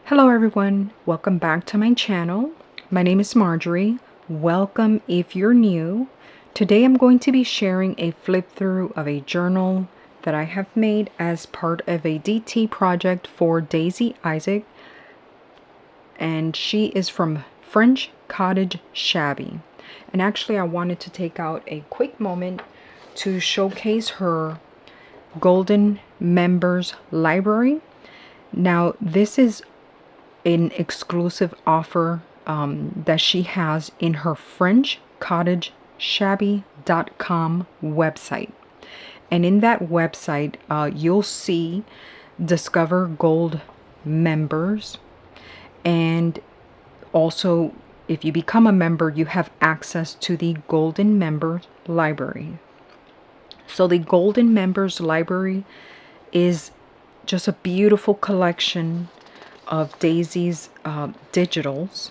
Hello everyone, welcome back to my channel. My name is Marjorie. Welcome if you're new. Today I'm going to be sharing a flip through of a journal that I have made as part of a DT project for Daisy Isaac, and she is from FrenchCottageShabby. And actually I wanted to take out a quick moment to showcase her Golden Members Library. Now this is an exclusive offer that she has in her FrenchCottageShabby.com website. And in that website, you'll see Discover Gold members. And also, if you become a member, you have access to the Golden Members Library. So the Golden Members Library is just a beautiful collection of Daisy's digitals.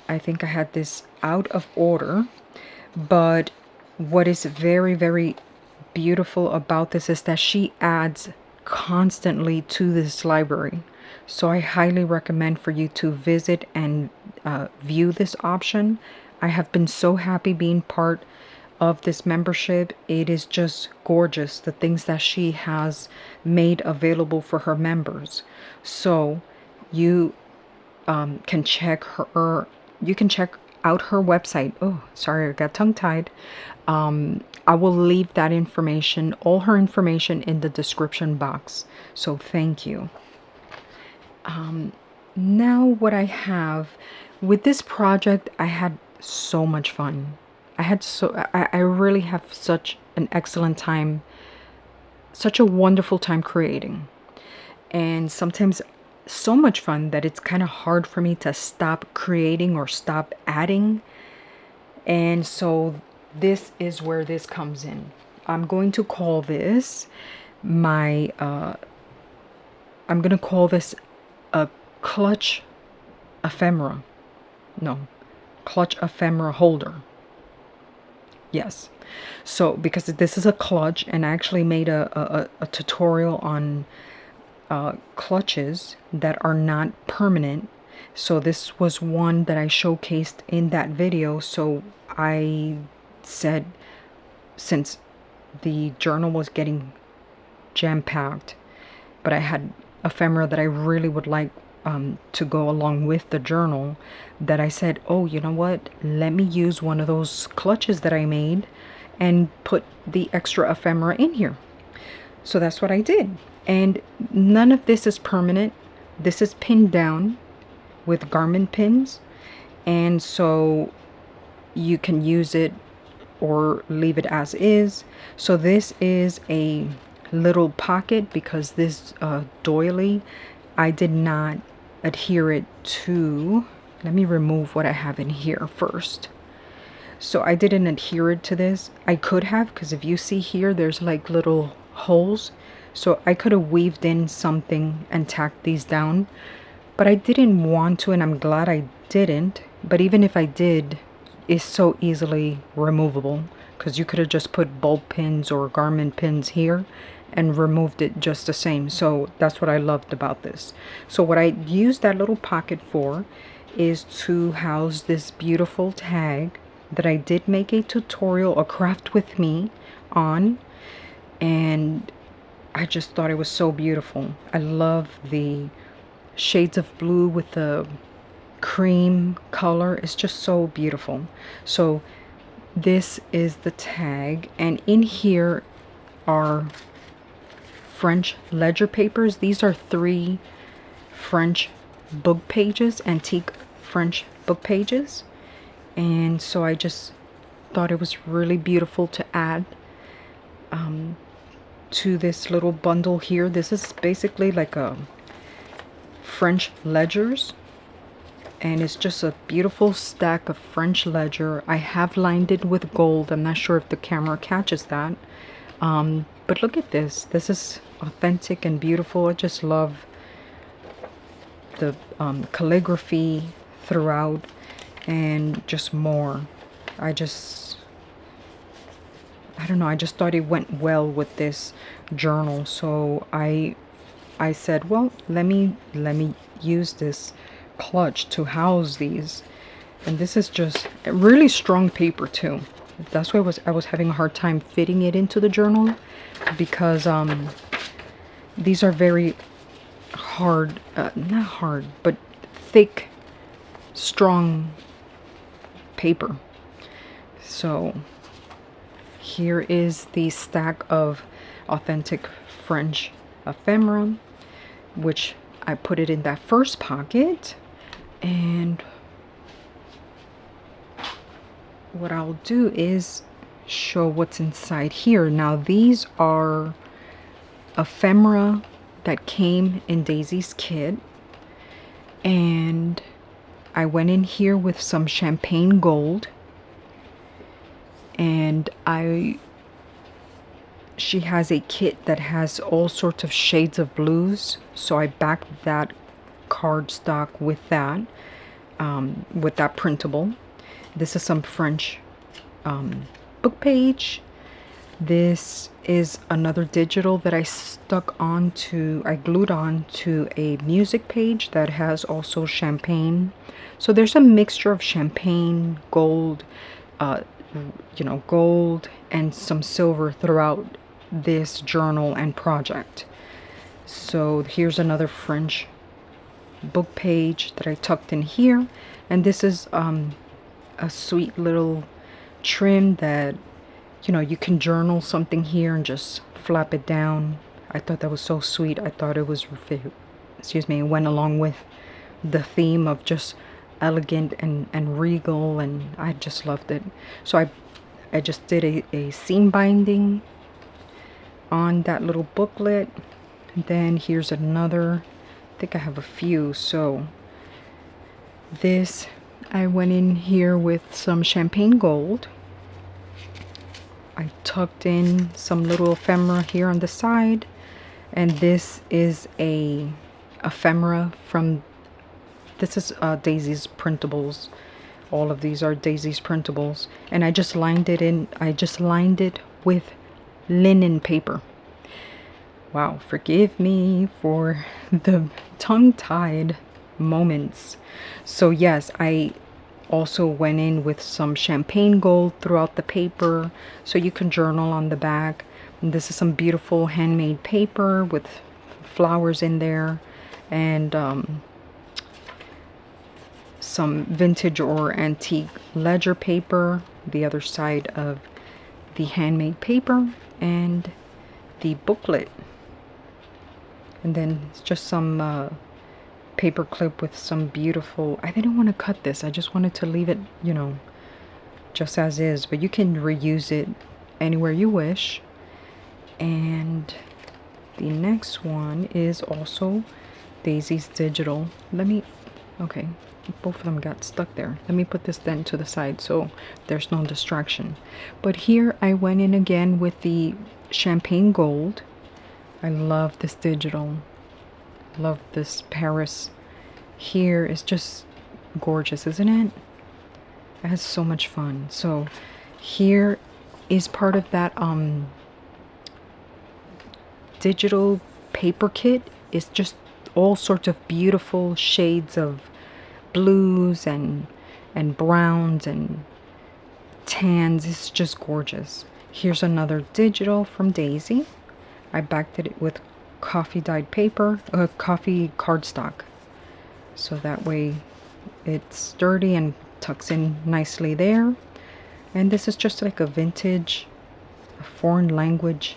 I think I had this out of order, but what is very, very beautiful about this is that she adds constantly to this library. So I highly recommend for you to visit and view this option. I have been so happy being part of this membership. It is just gorgeous, the things that she has made available for her members. So you can check her, you can check out her website. Oh, sorry, I got tongue-tied. I will leave that information, all her information, in the description box. So thank you. Now what I have with this project, I had so much fun. I really have such an excellent time, such a wonderful time creating. And sometimes so much fun that it's kind of hard for me to stop creating or stop adding. And so this is where this comes in. I'm going to call this my I'm gonna call this a clutch ephemera. No, clutch ephemera holder. Yes. So because this is a clutch, and I actually made a tutorial on clutches that are not permanent. So this was one that I showcased in that video. So I said, since the journal was getting jam-packed, but I had ephemera that I really would like to go along with the journal, that I said, oh, you know what, let me use one of those clutches that I made and put the extra ephemera in here. So that's what I did. And none of this is permanent. This is pinned down with garment pins, and so you can use it or leave it as is. So this is a little pocket because this doily, I did not adhere it to. Let me remove what I have in here first. So I didn't adhere it to this. I could have, because if you see here, there's like little holes. So I could have weaved in something and tacked these down, but I didn't want to, and I'm glad I didn't. But even if I did, it's so easily removable, because you could have just put bulb pins or garment pins here and removed it just the same. So that's what I loved about this. So what I used that little pocket for is to house this beautiful tag that I did make a tutorial, a craft with me on, and I just thought it was so beautiful. I love the shades of blue with the cream color. It's just so beautiful. So this is the tag, and in here are French ledger papers. These are 3 French book pages, antique French book pages. And so I just thought it was really beautiful to add to this little bundle here. This is basically like a French ledgers, and it's just a beautiful stack of French ledger. I have lined it with gold. I'm not sure if the camera catches that, but look at this. This is authentic and beautiful. I just love the calligraphy throughout, and just more. I don't know, I just thought it went well with this journal. So I I said, well, let me use this clutch to house these. And this is just a really strong paper too. That's why I was having a hard time fitting it into the journal, because these are very hard, not hard, but thick, strong paper. So here is the stack of authentic French ephemera, which I put it in that first pocket. And what I'll do is show what's inside here. Now these are ephemera that came in Daisy's kit, and I went in here with some champagne gold, and she has a kit that has all sorts of shades of blues, so I backed that cardstock with that printable. This is some French book page. This is another digital that I glued on to a music page that has also champagne. So there's a mixture of champagne, gold, gold and some silver throughout this journal and project. So here's another French book page that I tucked in here, and this is a sweet little trim that you can journal something here and just flap it down. I thought that was so sweet. I thought it was, it went along with the theme of just elegant and regal, and I just loved it. So I just did a seam binding on that little booklet. And then here's another, I think I have a few. So this, I went in here with some champagne gold. I tucked in some little ephemera here on the side, and this is a ephemera from, this is Daisy's printables. All of these are Daisy's printables, and I just lined it with linen paper. Wow, forgive me for the tongue-tied moments. So yes, I also went in with some champagne gold throughout the paper, so you can journal on the back. And this is some beautiful handmade paper with flowers in there, and some vintage or antique ledger paper, the other side of the handmade paper, and the booklet. And then just some paper clip with some beautiful, I didn't want to cut this, I just wanted to leave it, just as is, but you can reuse it anywhere you wish. And the next one is also Daisy's digital. Okay, both of them got stuck there. Let me put this then to the side so there's no distraction. But here I went in again with the champagne gold. I love this digital. Love this Paris here. Is just gorgeous, isn't it? I had so much fun. So here is part of that digital paper kit. It's just all sorts of beautiful shades of blues and browns and tans. It's just gorgeous. Here's another digital from Daisy. I backed it with coffee dyed paper, coffee cardstock, so that way it's sturdy and tucks in nicely there. And this is just like a vintage, a foreign language.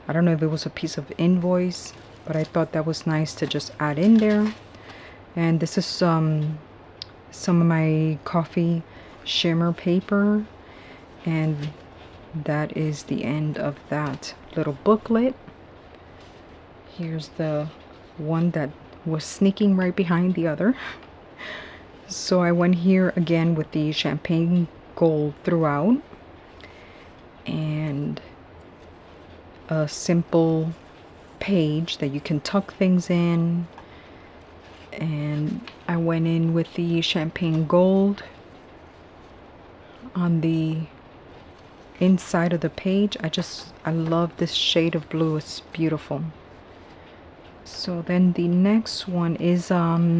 I don't know if it was a piece of invoice, but I thought that was nice to just add in there. And this is some of my coffee shimmer paper, and that is the end of that little booklet. Here's the one that was sneaking right behind the other. So I went here again with the champagne gold throughout, and a simple page that you can tuck things in. And I went in with the champagne gold on the inside of the page. I love this shade of blue. It's beautiful. So then the next one is I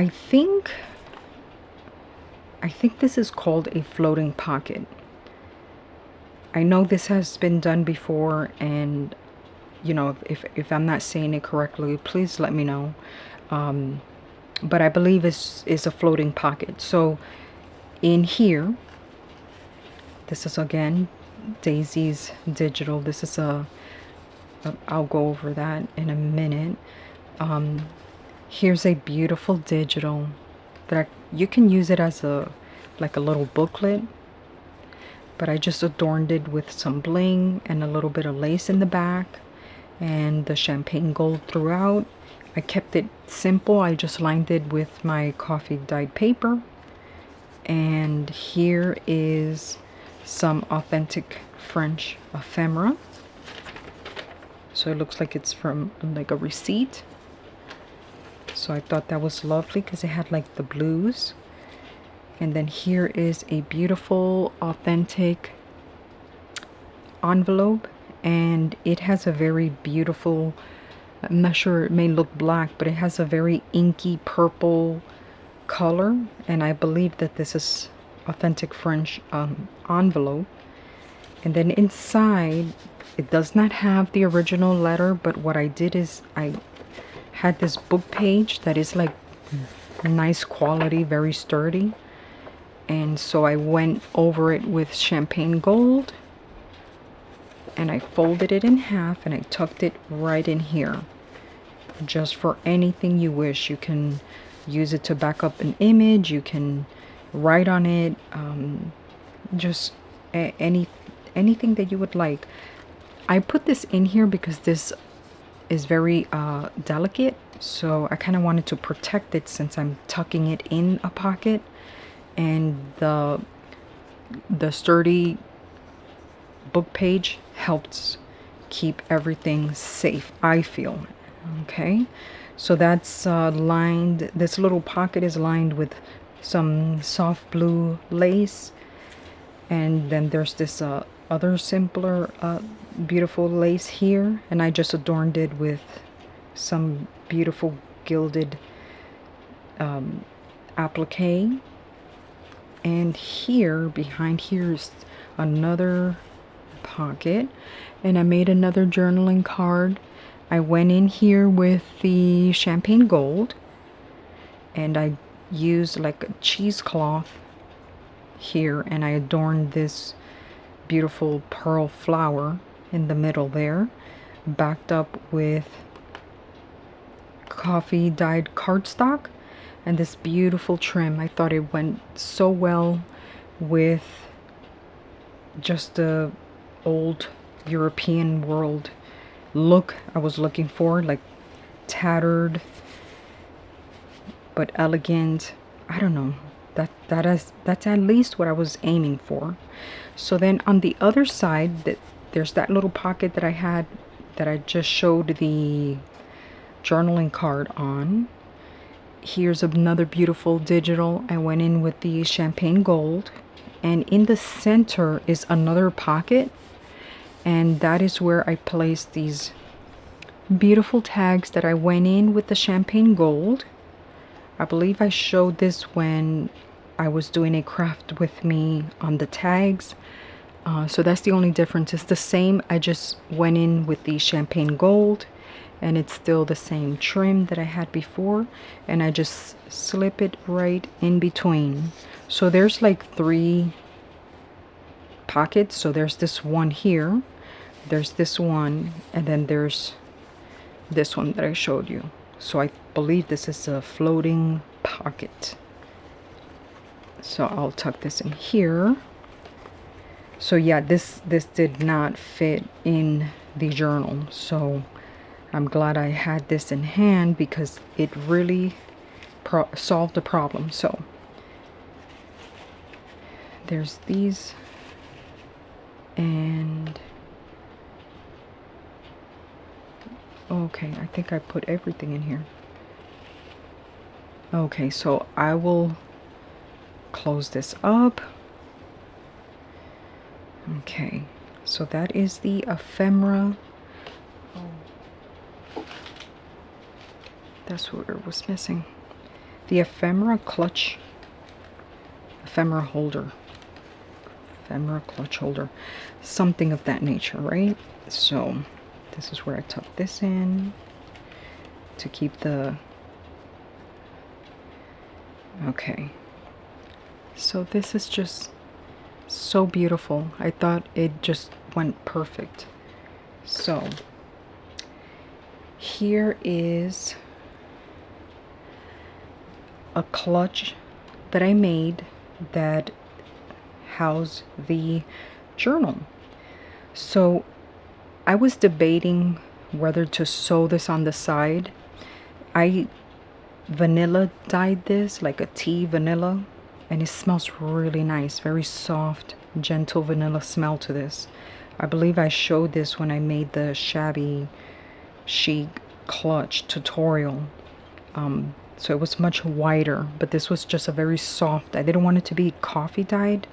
think this is called a floating pocket. I know this has been done before, and you know, if I'm not saying it correctly, please let me know. But I believe it's a floating pocket. So in here, this is again Daisy's digital. This is I'll go over that in a minute. Here's a beautiful digital that you can use it as like a little booklet, but I just adorned it with some bling and a little bit of lace in the back and the champagne gold throughout. I kept it simple. I just lined it with my coffee dyed paper. And here is some authentic French ephemera. So it looks like it's from like a receipt. So I thought that was lovely because it had like the blues. And then here is a beautiful authentic envelope, and it has a very beautiful, I'm not sure, it may look black, but it has a very inky purple color, and I believe that this is authentic French envelope. And then inside, it does not have the original letter, but what I did is I had this book page that is like nice quality, very sturdy, and so I went over it with champagne gold, and I folded it in half and I tucked it right in here, just for anything you wish. You can use it to back up an image, you can write on it, just anything that you would like. I put this in here because this is very delicate, so I kind of wanted to protect it since I'm tucking it in a pocket, and the sturdy book page helps keep everything safe, I feel. Okay, so that's lined, this little pocket is lined with some soft blue lace, and then there's this other simpler beautiful lace here, and I just adorned it with some beautiful gilded applique. And here, behind here, is another pocket, and I made another journaling card. I went in here with the champagne gold, and I used like a cheesecloth here, and I adorned this beautiful pearl flower in the middle there, backed up with coffee dyed cardstock and this beautiful trim. I thought it went so well with just the old European world look I was looking for, like tattered but elegant. I don't know, that's at least what I was aiming for. So then on the other side, there's that little pocket that I had that I just showed the journaling card on. Here's another beautiful digital. I went in with the champagne gold, and in the center is another pocket, and that is where I placed these beautiful tags that I went in with the champagne gold. I believe I showed this when I was doing a craft with me on the tags. So that's the only difference. It's the same. I just went in with the champagne gold, and it's still the same trim that I had before, and I just slip it right in between. So there's like 3 pockets. So there's this one here, there's this one, and then there's this one that I showed you. So I believe this is a floating pocket. So I'll tuck this in here. So yeah, this did not fit in the journal, so I'm glad I had this in hand because it really solved the problem. So there's these, and okay, I think I put everything in here. Okay, so I will close this up. Okay, So that is the ephemera. That's what it was missing. The ephemera clutch, ephemera holder, ephemera clutch holder, something of that nature, right? So this is where I tuck this in to keep the, okay. So this is just so beautiful. I thought it just went perfect. So here is a clutch that I made that house the journal. So I was debating whether to sew this on the side. I vanilla dyed this, like a tea vanilla, and it smells really nice, very soft, gentle vanilla smell to this. I believe I showed this when I made the shabby chic clutch tutorial. So it was much whiter, but this was just a very soft. I didn't want it to be coffee dyed,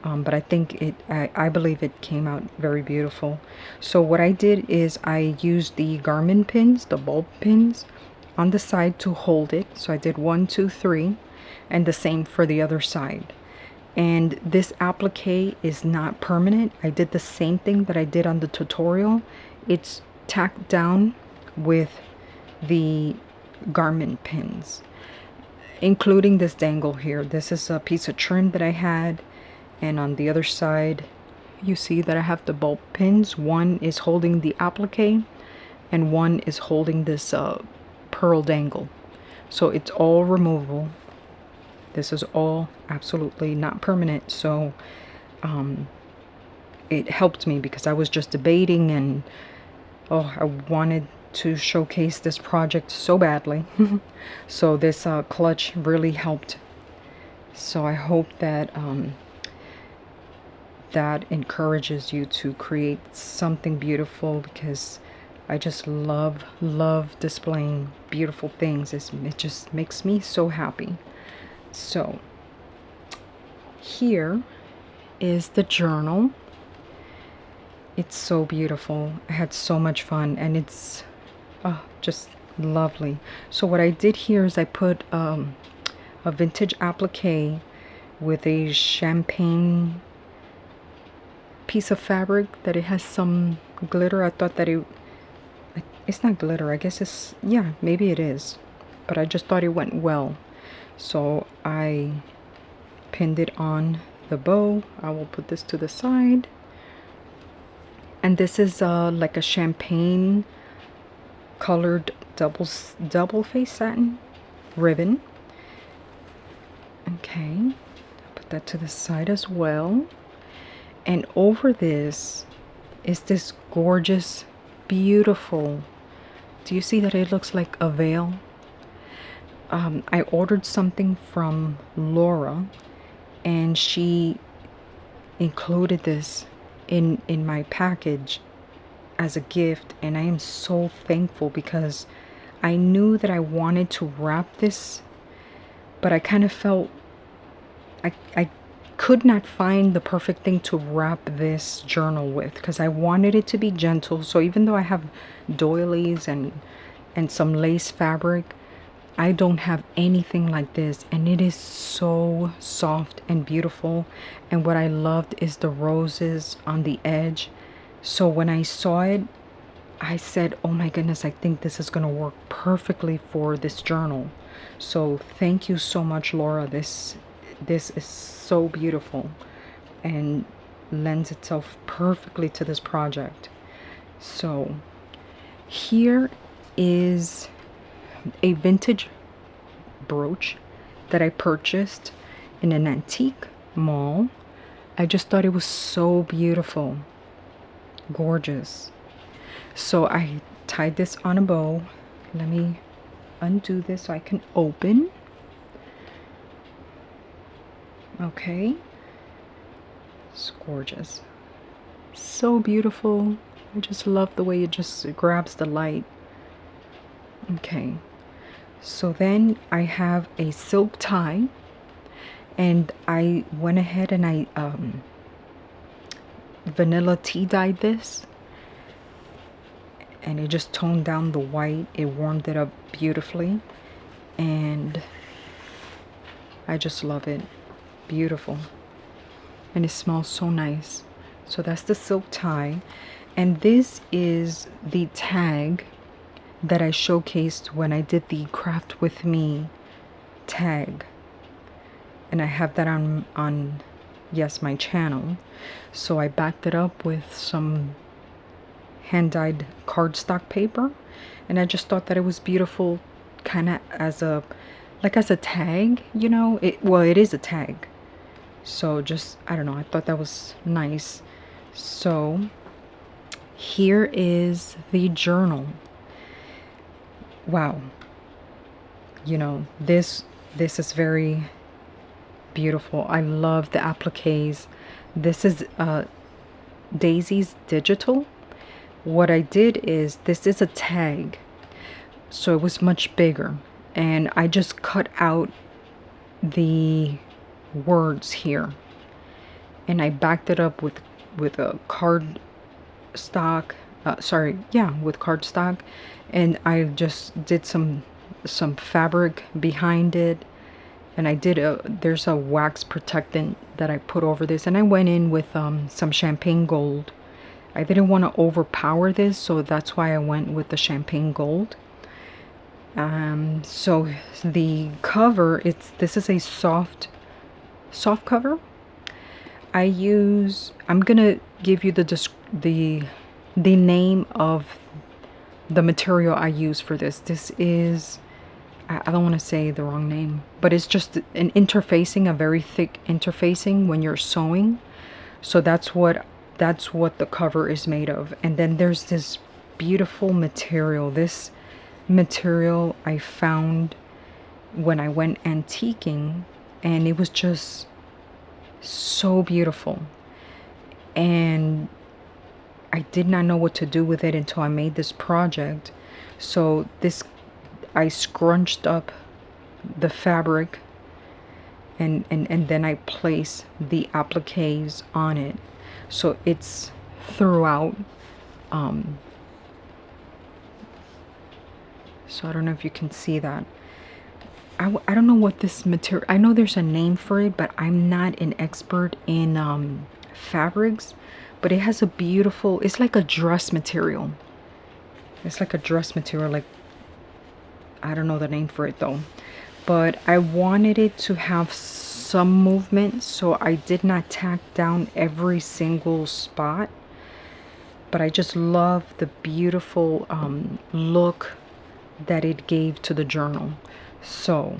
but I think I believe it came out very beautiful. So what I did is I used the garment pins, the bulb pins, on the side to hold it. So I did 1, 2, 3, and the same for the other side. And this applique is not permanent. I did the same thing that I did on the tutorial. It's tacked down with the garment pins, including this dangle here. This is a piece of trim that I had, and on the other side you see that I have the bulb pins. One is holding the applique and one is holding this pearl dangle. So it's all removable. This is all absolutely not permanent. So it helped me because I was just debating, and oh, I wanted to showcase this project so badly. So this clutch really helped. So I hope that that encourages you to create something beautiful, because I just love displaying beautiful things. It just makes me so happy. So here is the journal. It's so beautiful. I had so much fun, and it's just lovely. So what I did here is I put a vintage applique with a champagne piece of fabric that it has some glitter. I thought that it's not glitter, I guess it's, yeah, maybe it is, but I just thought it went well. So I pinned it on the bow. I will put this to the side. And this is like a champagne colored double face satin ribbon. Okay, put that to the side as well. And over this is this gorgeous, beautiful, do you see that it looks like a veil? I ordered something from Laura, and she included this in my package as a gift, and I am so thankful because I knew that I wanted to wrap this, but I kind of felt I could not find the perfect thing to wrap this journal with, because I wanted it to be gentle. So even though I have doilies and some lace fabric, I don't have anything like this, and it is so soft and beautiful. And what I loved is the roses on the edge. So when I saw it, I said, oh my goodness, I think this is going to work perfectly for this journal. So thank you so much, Laura. This is so beautiful and lends itself perfectly to this project. So here is a vintage brooch that I purchased in an antique mall. I just thought it was so beautiful, gorgeous. So I tied this on a bow. Let me undo this so I can open. Okay, it's gorgeous, so beautiful. I just love the way it just grabs the light. Okay, so then I have a silk tie, and I went ahead and I vanilla tea dyed this, and it just toned down the white. It warmed it up beautifully, and I just love it. Beautiful. And it smells so nice. So that's the silk tie. And this is the tag that I showcased when I did the craft with me tag. And I have that on yes, my channel. So I backed it up with some hand-dyed cardstock paper, and I just thought that it was beautiful, kind of as a tag, you know. It is a tag. So just, I don't know, I thought that was nice. So here is the journal. Wow. You know, this is very beautiful. I love the appliques. This is Daisy's Digital. What I did is, this is a tag, so it was much bigger, and I just cut out the words here, and I backed it up with a cardstock. With cardstock, and I just did some fabric behind it, and I did there's a wax protectant that I put over this, and I went in with some champagne gold. I didn't want to overpower this, so that's why I went with the champagne gold. So the cover, this is a soft cover. I'm gonna give you the name of the material I use for this. This is, I don't want to say the wrong name, but it's just an interfacing, a very thick interfacing when you're sewing. So that's what the cover is made of. And then there's this beautiful material. This material I found when I went antiquing, and it was just so beautiful, and I did not know what to do with it until I made this project. So I scrunched up the fabric, and then I place the appliques on it, so it's throughout. So I don't know if you can see that. I don't know what this material, I know there's a name for it, but I'm not an expert in fabrics. But it has a beautiful, it's like a dress material. It's like a dress material, like, I don't know the name for it though. But I wanted it to have some movement, so I did not tack down every single spot. But I just love the beautiful look that it gave to the journal. So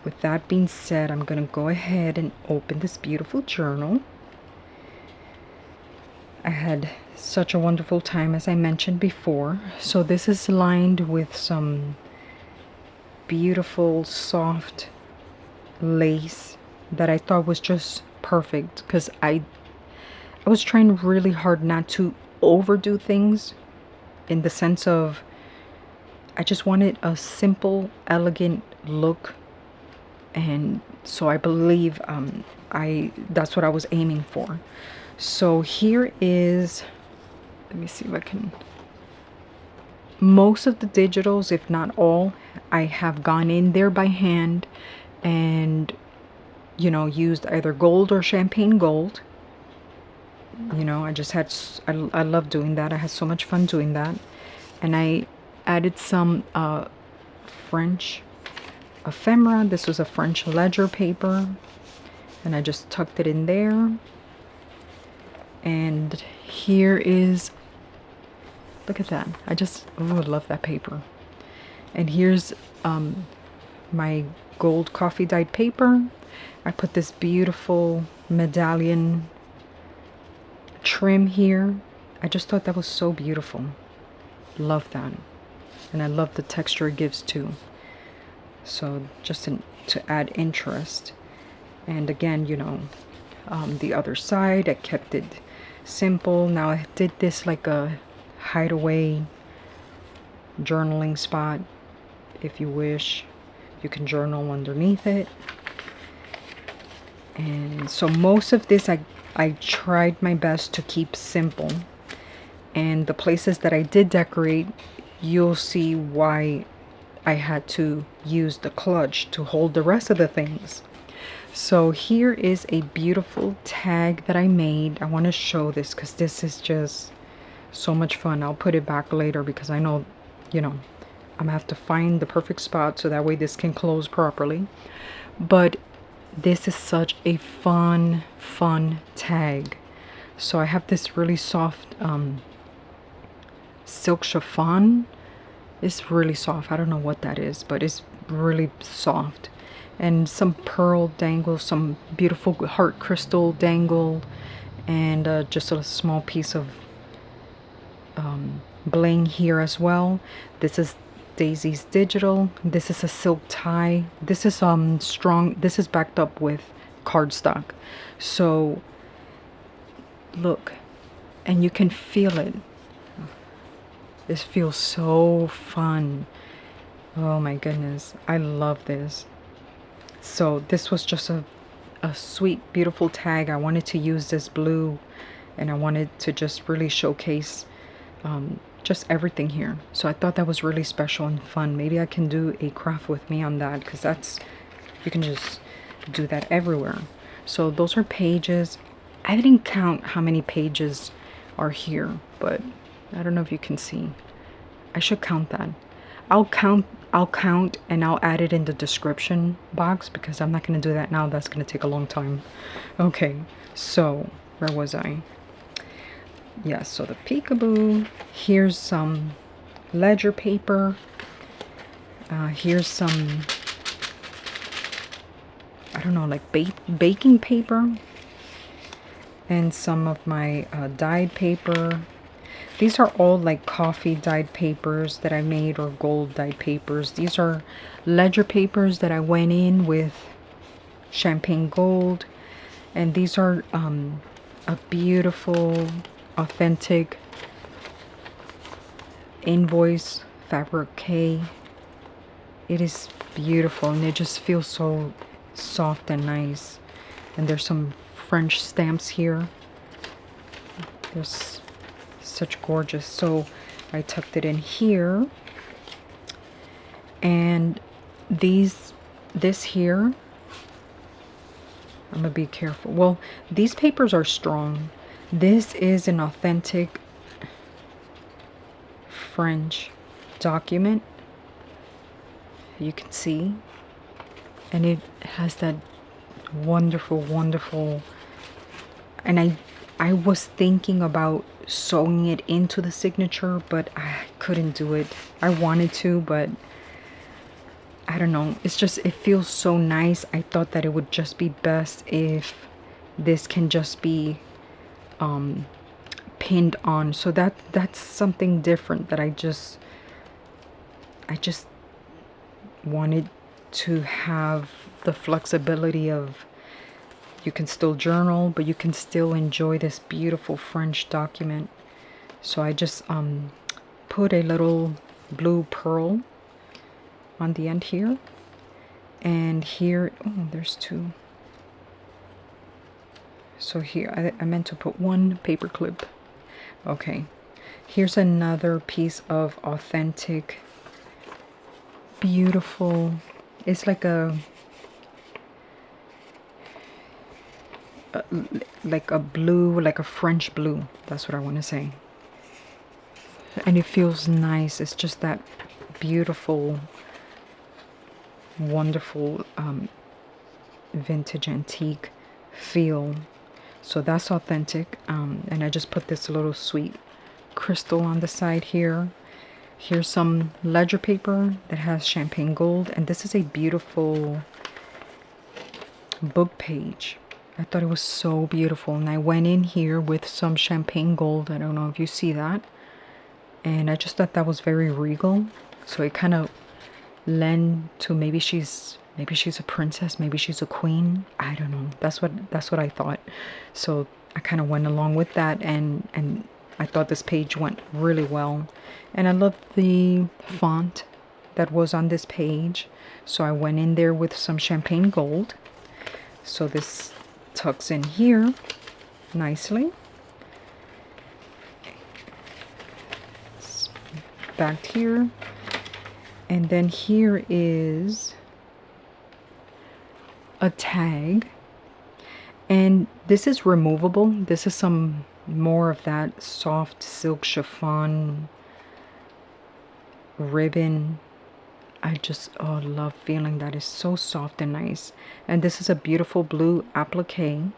with that being said, I'm gonna go ahead and open this beautiful journal. I had such a wonderful time, as I mentioned before. So this is lined with some beautiful soft lace that I thought was just perfect, because I was trying really hard not to overdo things, in the sense of I just wanted a simple, elegant look, and so I believe that's what I was aiming for. So here is, let me see if I can, most of the digitals, if not all, I have gone in there by hand and, you know, used either gold or champagne gold. You know, I just had, I love doing that. I had so much fun doing that. And I added some French ephemera. This was a French ledger paper, and I just tucked it in there. And here is, look at that. I love that paper. And here's my gold coffee dyed paper. I put this beautiful medallion trim here. I just thought that was so beautiful. Love that. And I love the texture it gives too. So just to add interest. And again, you know, the other side, I kept it simple. Now I did this like a hideaway journaling spot. If you wish, you can journal underneath it. And so most of this I tried my best to keep simple, and the places that I did decorate, you'll see why I had to use the clutch to hold the rest of the things. So here is a beautiful tag that I made. I want to show this because this is just so much fun. I'll put it back later because I know, you know, I'm gonna have to find the perfect spot so that way this can close properly. But this is such a fun tag. So I have this really soft silk chiffon. It's really soft. I don't know what that is, but it's really soft. And some pearl dangle, some beautiful heart crystal dangle, and just a small piece of bling here as well. This is Daisy's digital. This is a silk tie. This is strong. This is backed up with cardstock. So look, and you can feel it. This feels so fun. Oh my goodness, I love this. So this was just a sweet, beautiful tag. I wanted to use this blue, and I wanted to just really showcase just everything here. So I thought that was really special and fun. Maybe I can do a craft with me on that, because that's, you can just do that everywhere. So those are pages. I didn't count how many pages are here, but I don't know if you can see. I should count that. I'll count and I'll add it in the description box, because I'm not going to do that now. That's going to take a long time. Okay, so where was I? Yeah, so the peekaboo. Here's some ledger paper. Here's some, I don't know, like baking paper. And some of my dyed paper. These are all like coffee dyed papers that I made, or gold dyed papers. These are ledger papers that I went in with champagne gold. And these are a beautiful, authentic invoice fabrique. It is beautiful, and it just feels so soft and nice. And there's some French stamps here. There's such gorgeous. So I tucked it in here, and this here, I'm gonna be careful. Well, these papers are strong. This is an authentic French document, you can see, and it has that wonderful, and I was thinking about sewing it into the signature, but I couldn't do it. I wanted to, but I don't know. It's just, it feels so nice. I thought that it would just be best if this can just be pinned on. So that's something different that I just wanted to have the flexibility of, you can still journal, but you can still enjoy this beautiful French document. So I just put a little blue pearl on the end here, and here, oh, there's two. So here, I meant to put one paper clip. Okay, here's another piece of authentic, beautiful, it's like a blue, like a French blue. That's what I want to say. And it feels nice. It's just that beautiful, wonderful vintage antique feel. So that's authentic. And I just put this little sweet crystal on the side here. Here's some ledger paper that has champagne gold, and this is a beautiful book page. I thought it was so beautiful, and I went in here with some champagne gold. I don't know if you see that, and I just thought that was very regal. So it kind of lend to, maybe she's a princess, maybe she's a queen. I don't know. That's what I thought. So I kind of went along with that, and I thought this page went really well, and I love the font that was on this page. So I went in there with some champagne gold. So this tucks in here, nicely. It's back here. And then here is a tag. And this is removable. This is some more of that soft silk chiffon ribbon. I just love feeling that. It's so soft and nice. And this is a beautiful blue applique.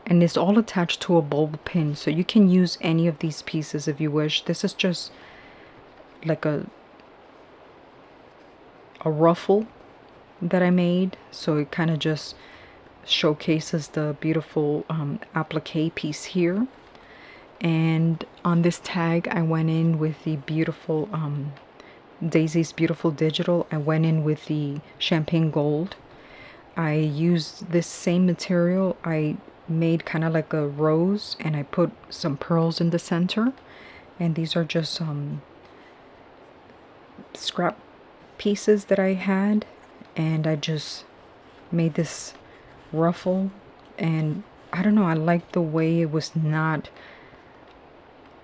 And it's all attached to a bulb pin. So you can use any of these pieces if you wish. This is just like a ruffle that I made. So it kind of just showcases the beautiful applique piece here. And on this tag I went in with the beautiful Daisy's Beautiful Digital. I went in with the champagne gold. I used this same material. I made kind of like a rose and I put some pearls in the center, and these are just scrap pieces that I had, and I just made this ruffle. And I don't know, I like the way it was not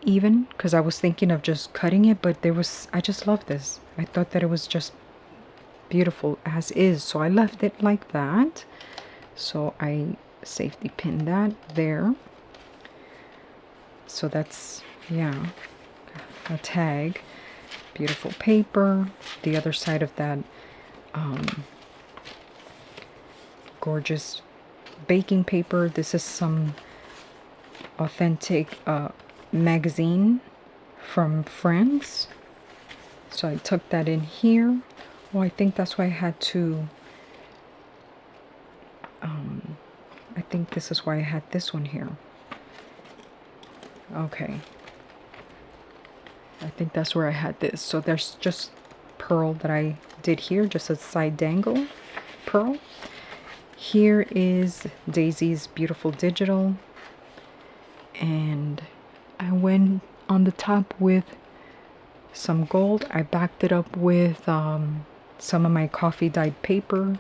even, because I was thinking of just cutting it, but I just love this. I thought that it was just beautiful as is, so I left it like that. So I safety pinned that there. So that's, yeah, a tag. Beautiful paper. The other side of that gorgeous baking paper. This is some authentic magazine from France. So I took that in here. Well, I think that's why I had to I think this is why I had this one here. Okay, I think that's where I had this. So there's just pearl that I did here, just a side dangle pearl. Here is Daisy's Beautiful Digital, and I went on the top with some gold. I backed it up with some of my coffee dyed paper.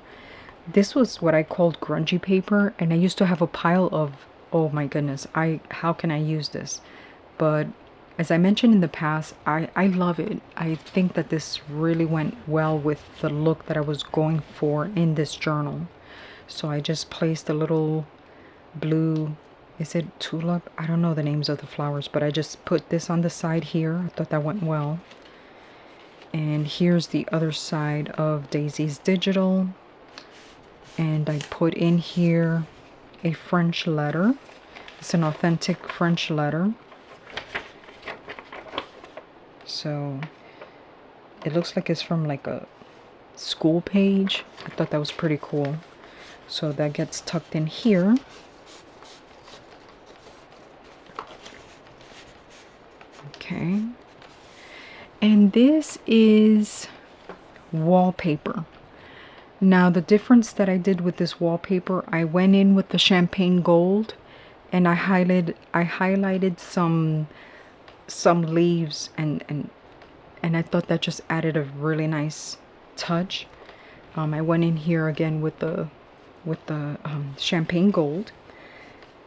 This was what I called grungy paper, and I used to have a pile of, oh my goodness, how can I use this? But as I mentioned in the past, I love it. I think that this really went well with the look that I was going for in this journal. So I just placed a little blue, is it tulip? I don't know the names of the flowers, but I just put this on the side here. I thought that went well. And here's the other side of Daisy's Digital. And I put in here a French letter. It's an authentic French letter. So it looks like it's from like a school page. I thought that was pretty cool. So that gets tucked in here. Okay. And this is wallpaper. Now the difference that I did with this wallpaper, I went in with the champagne gold and I highlighted some leaves, and I thought that just added a really nice touch. I went in here again with the champagne gold,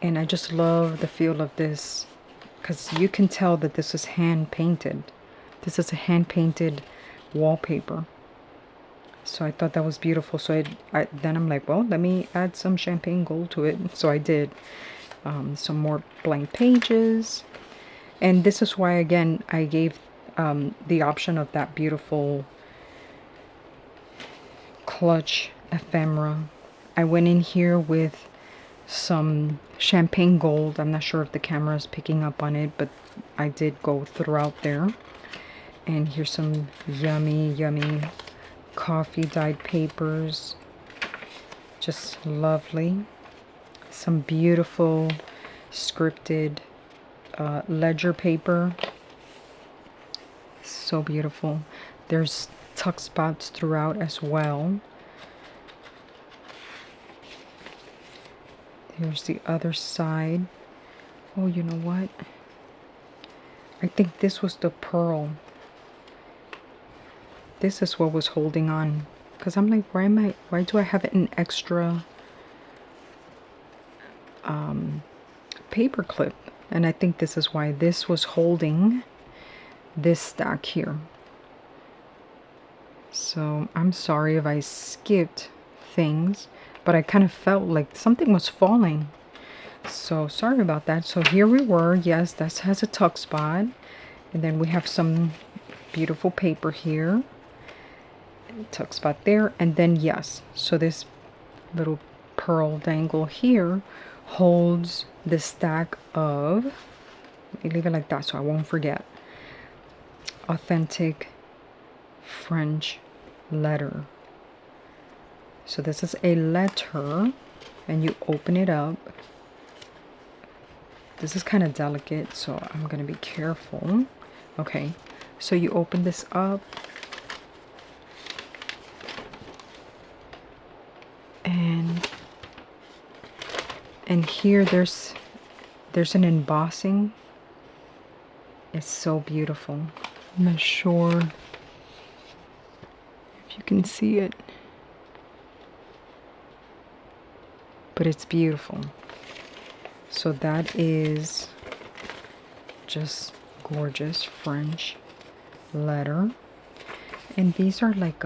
and I just love the feel of this, because you can tell that this is hand painted. This is a hand painted wallpaper. So I thought that was beautiful. So then I'm like, well, let me add some champagne gold to it. So I did some more blank pages. And this is why, again, I gave the option of that beautiful clutch ephemera. I went in here with some champagne gold. I'm not sure if the camera is picking up on it, but I did go throughout there. And here's some yummy coffee dyed papers. Just lovely. Some beautiful scripted ledger paper. So beautiful. There's tuck spots throughout as well. Here's the other side. Oh, you know what? I think this was the pearl. This is what was holding on. Because I'm like, why do I have it in extra paper clip, and I think this is why this was holding this stack here. So I'm sorry if I skipped things, but I kind of felt like something was falling. So sorry about that. So here we were. Yes, that has a tuck spot. And then we have some beautiful paper here. Tuck spot there. And then yes, so this little pearl dangle here holds the stack of, let me leave it like that so I won't forget, authentic French letter. So this is a letter, and you open it up. This is kind of delicate, so I'm gonna be careful. Okay, so you open this up, and here there's an embossing. It's so beautiful. I'm not sure if you can see it, but it's beautiful. So that is just gorgeous French letter. And these are like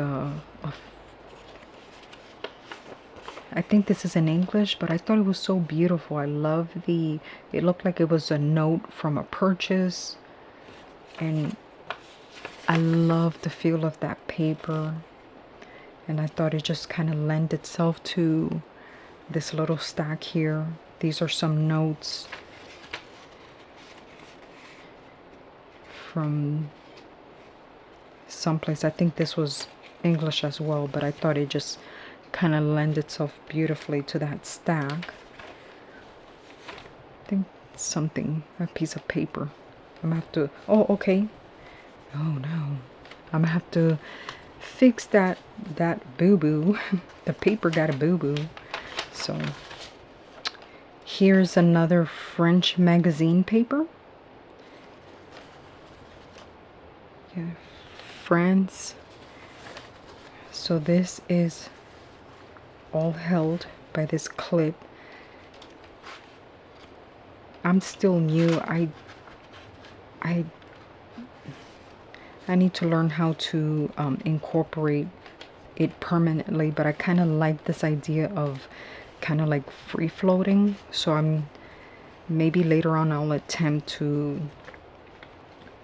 I think this is in English, but I thought it was so beautiful. I love it looked like it was a note from a purchase. And I love the feel of that paper. And I thought it just kind of lent itself to this little stack here. These are some notes from someplace. I think this was English as well, but I thought it just kind of lent itself beautifully to that stack. I think something, a piece of paper. I'm gonna have to, oh, okay. Oh no, I'm gonna have to fix that boo-boo. The paper got a boo-boo. So here's another French magazine paper. Yeah, France. So this is all held by this clip. I'm still new. I need to learn how to incorporate it permanently, but I kind of like this idea of kind of like free floating. So maybe later on I'll attempt to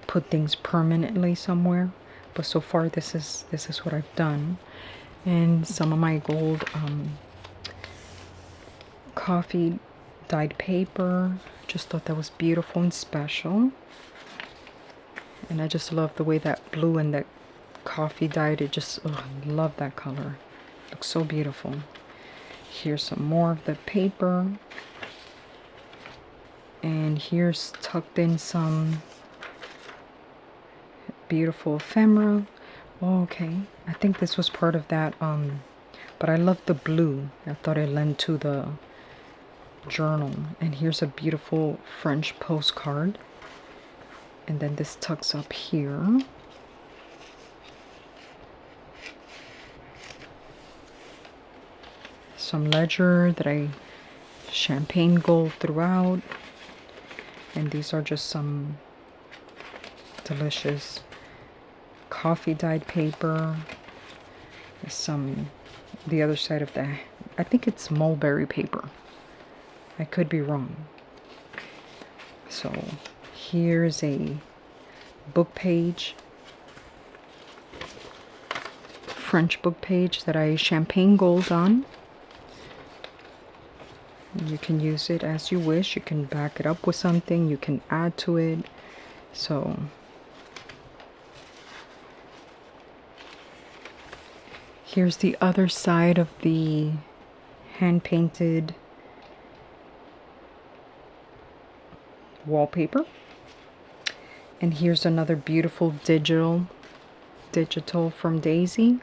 put things permanently somewhere, but so far this is what I've done. And some of my gold coffee dyed paper. Just thought that was beautiful and special. And I just love the way that blue and that coffee dyed. It just, oh, I love that color. Looks so beautiful. Here's some more of the paper. And here's tucked in some beautiful ephemera. Oh, okay. I think this was part of that, but I love the blue. I thought it lent to the journal. And here's a beautiful French postcard. And then this tucks up here. Some ledger that I champagne gold throughout. And these are just some delicious coffee dyed paper. Some, the other side of the, I think it's mulberry paper. I could be wrong. So here's a book page, French book page that I champagne gold on. You can use it as you wish. You can back it up with something. You can add to it. So here's the other side of the hand-painted wallpaper. And here's another beautiful digital from Daisy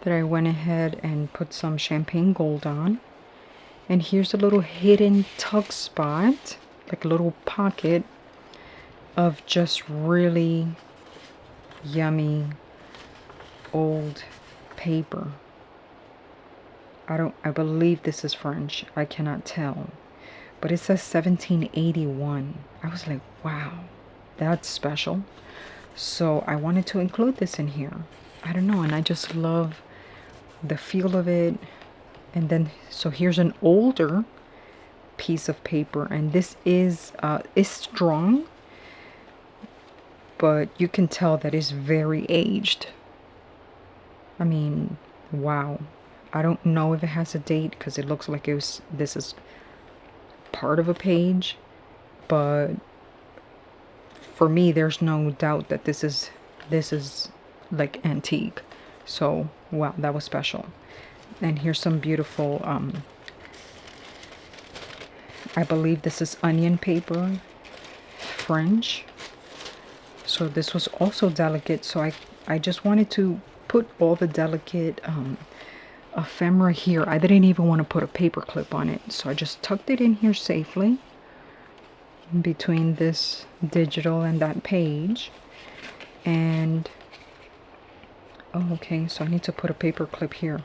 that I went ahead and put some champagne gold on. And here's a little hidden tuck spot, like a little pocket of just really yummy old paper. I believe this is French. I cannot tell. but it says 1781. I was like, wow, that's special. So I wanted to include this in here. I don't know, and I just love the feel of it. And then, so here's an older piece of paper, and this is strong, but you can tell that it's very aged. I mean, wow. I don't know if it has a date because it looks like this is part of a page, but for me there's no doubt that this is like antique. So wow, that was special. And here's some beautiful I believe this is onion paper, French. So this was also delicate, so I just wanted to put all the delicate ephemera here. I didn't even want to put a paper clip on it, so I just tucked it in here safely between this digital and that page. And oh, okay, so I need to put a paper clip here.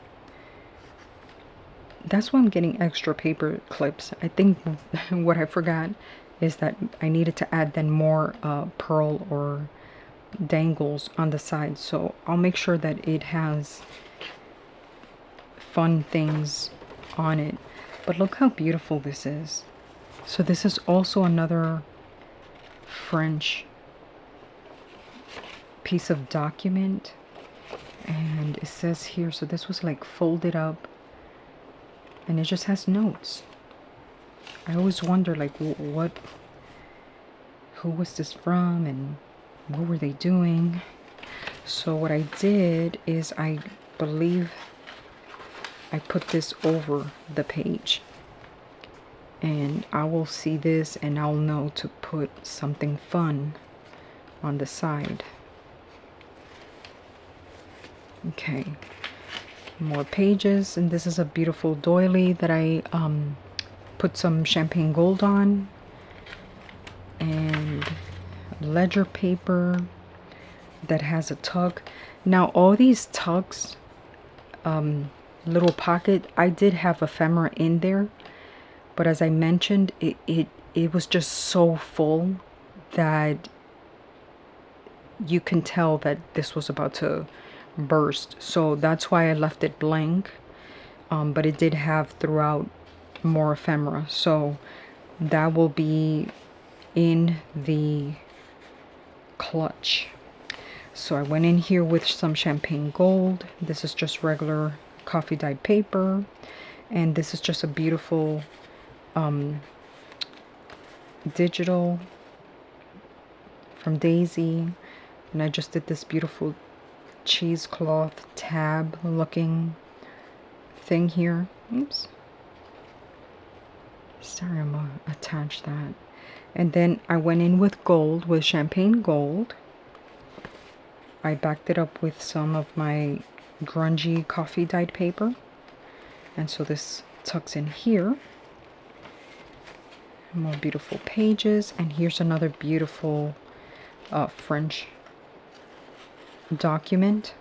That's why I'm getting extra paper clips. I think what I forgot is that I needed to add then more pearl or dangles on the side, so I'll make sure that it has fun things on it. But look how beautiful this is. So this is also another French piece of document, and it says here, so this was like folded up, and it just has notes. I always wonder, like, who was this from and what were they doing? So what I did is, I believe I put this over the page, and I will see this and I'll know to put something fun on the side. Okay, more pages, and this is a beautiful doily that I put some champagne gold on, and ledger paper that has a tuck. Now all these tucks, little pocket, I did have ephemera in there, but as I mentioned, it was just so full that you can tell that this was about to burst. So that's why I left it blank, but it did have throughout more ephemera, so that will be in the clutch. So I went in here with some champagne gold. This is just regular coffee dyed paper, and this is just a beautiful digital from Daisy, and I just did this beautiful cheesecloth tab looking thing here. Oops, sorry, I'm gonna attach that. And then I went in with gold, with champagne gold. I backed it up with some of my grungy coffee dyed paper, and so this tucks in here. More beautiful pages, and here's another beautiful French document,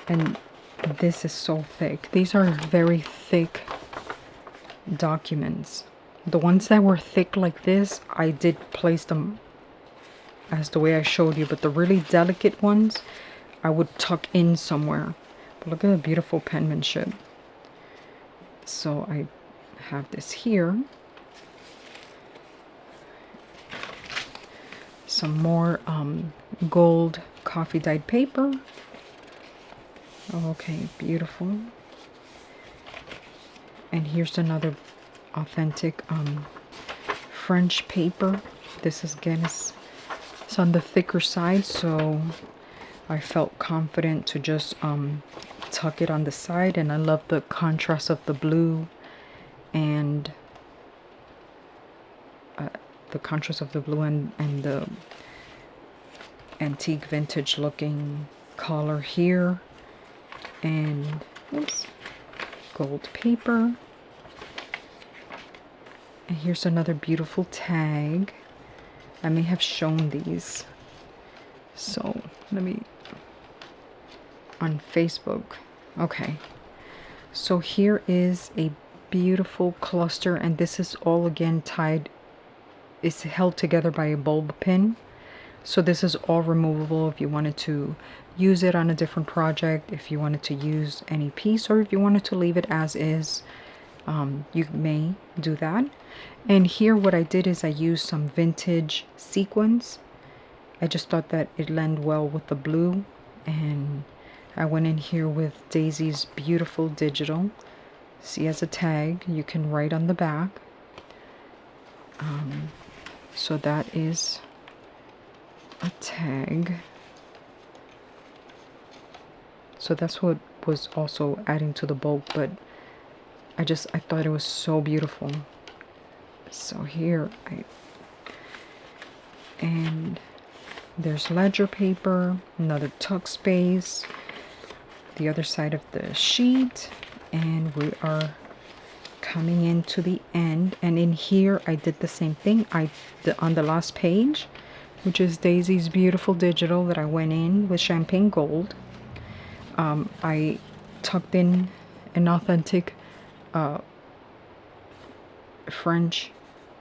and this is so thick. These are very thick documents. The ones that were thick like this, I did place them as the way I showed you, but the really delicate ones I would tuck in somewhere. But look at the beautiful penmanship. So I have this here, some more gold coffee dyed paper. Okay, beautiful. And here's another authentic French paper. This is, again, it's on the thicker side, so I felt confident to just tuck it on the side. And I love the contrast of the blue and and the antique vintage looking collar here, and oops, gold paper. And here's another beautiful tag. I may have shown these, so let me, on Facebook. Okay, so here is a beautiful cluster, and this is all again tied, it's held together by a bulb pin. So this is all removable if you wanted to use it on a different project, if you wanted to use any piece, or if you wanted to leave it as is, you may do that. And here what I did is I used some vintage sequins. I just thought that it lent well with the blue, and I went in here with Daisy's beautiful digital. See, as a tag, you can write on the back. So that is a tag. So that's what was also adding to the bulk, but I thought it was so beautiful. So here and there's ledger paper, another tuck space, the other side of the sheet, and we are coming into the end. And in here I did the same thing. On the last page, which is Daisy's beautiful digital that I went in with champagne gold, I tucked in an authentic French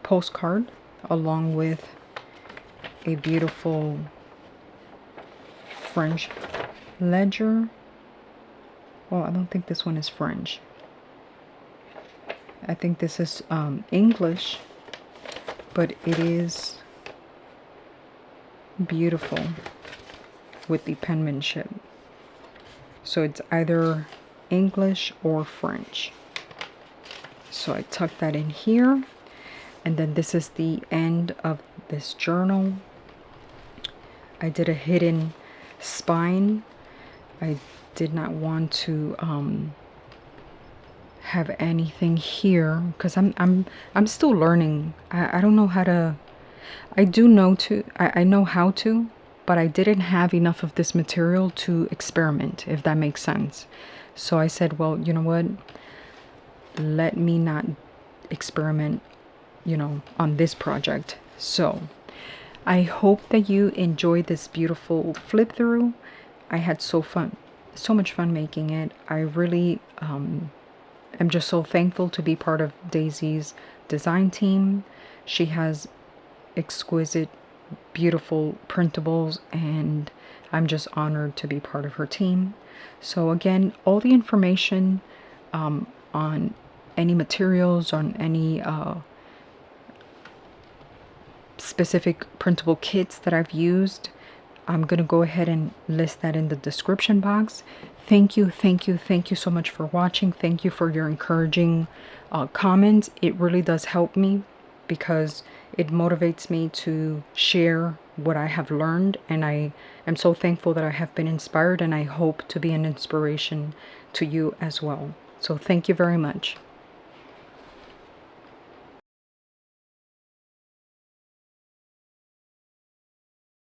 postcard along with a beautiful French ledger. Well, I don't think this one is French. I think this is English, but it is beautiful with the penmanship. So it's either English or French. So I tucked that in here. And then this is the end of this journal. I did a hidden spine. I did not want to have anything here because I'm still learning. I don't know how to. I know how to, but I didn't have enough of this material to experiment, if that makes sense. So I said, well, you know what? Let me not experiment, on this project. So I hope that you enjoyed this beautiful flip through. I had so much fun making it. I really am just so thankful to be part of Daisy's design team. She has exquisite, beautiful printables, and I'm just honored to be part of her team. So again, all the information on any materials, on any specific printable kits that I've used, I'm going to go ahead and list that in the description box. Thank you so much for watching. Thank you for your encouraging comments. It really does help me because it motivates me to share what I have learned, and I am so thankful that I have been inspired, and I hope to be an inspiration to you as well. So thank you very much.